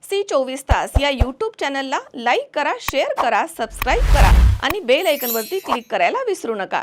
C 24 तास या YouTube चॅनलला लाईक करा, शेअर करा, सबस्क्राईब करा आणि बेल आयकॉनवरती क्लिक करायला विसरू नका।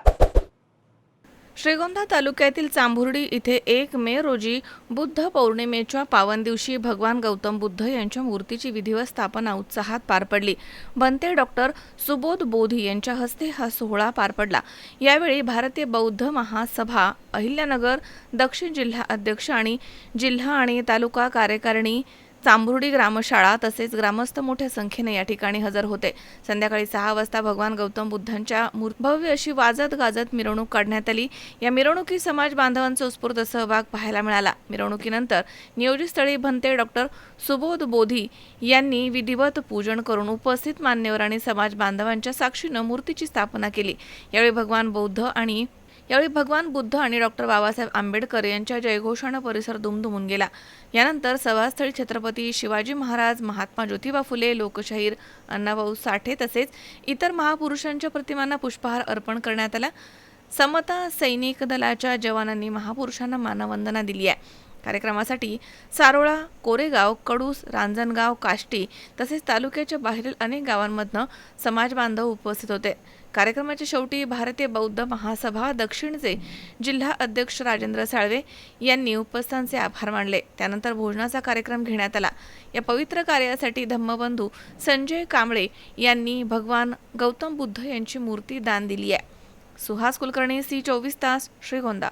श्रीगोंदा तालुक्यातील चांभुर्डी इथे 1 मे रोजी बुद्ध पौर्णिमेच्या पावन दिवशी भगवान गौतम बुद्ध यांच्या मूर्तीची विधिवत स्थापना उत्साहात पार पडली। बनते डॉक्टर सुबोध बोधी यांच्या हस्ते हा सोहळा पार पडला। यावेळी भारतीय बौद्ध महासभा अहिल्यानगर दक्षिण जिल्हा अध्यक्ष आणि जिल्हा आणि तालुका कार्यकारिणी चांभुर्डी ग्रामशाळा तसेच ग्रामस्थ मोठ्या संख्येने या ठिकाणी हजर होते। संध्याकाळी 6 वाजता भगवान गौतम बुद्धांच्या भव्य अशी वाजत गाजत मिरवणूक काढण्यात आली। या मिरवणुकीत समाज बांधवांचा उत्स्फूर्त सहभाग पाहायला मिळाला। मिरवणुकीनंतर नियोजित स्थळी भंते डॉक्टर सुबोध बोधी यांनी विधिवत पूजन करून उपस्थित मान्यवरांनी समाज बांधवांच्या साक्षीने मूर्तीची स्थापना केली। यावेळी भगवान बुद्ध आणि डॉक्टर बाबासाहेब आंबेडकर यांच्या जयघोषाने परिसर दुमदुमून गेला। यानंतर सभास्थळी छत्रपती शिवाजी महाराज, महात्मा ज्योतिबा फुले, लोकशाहीर अण्णाभाऊ साठे तसेच इतर महापुरुषांच्या प्रतिमांना पुष्पहार अर्पण करण्यात आला। समता सैनिक दलाच्या जवानांनी महापुरुषांना मानवंदना दिली आहे। कार्यक्रमासाठी सारोळा, कोरेगाव, कडूस, रांजणगाव, काष्टी तसेच तालुक्याच्या बाहेरील अनेक गावांमधून समाज बांधव उपस्थित होते। कार्यक्रमाच्या शेवटी भारतीय बौद्ध महासभा दक्षिणचे जिल्हा अध्यक्ष राजेंद्र साळवे यांनी उपस्थितांचे आभार मानले। त्यानंतर भोजनाचा कार्यक्रम घेण्यात आला। या पवित्र कार्यासाठी धम्मबंधू संजय कांबळे यांनी भगवान गौतम बुद्ध यांची मूर्ती दान दिली आहे। सुहास कुलकर्णी, सी 24 तास, श्रीगोंदा।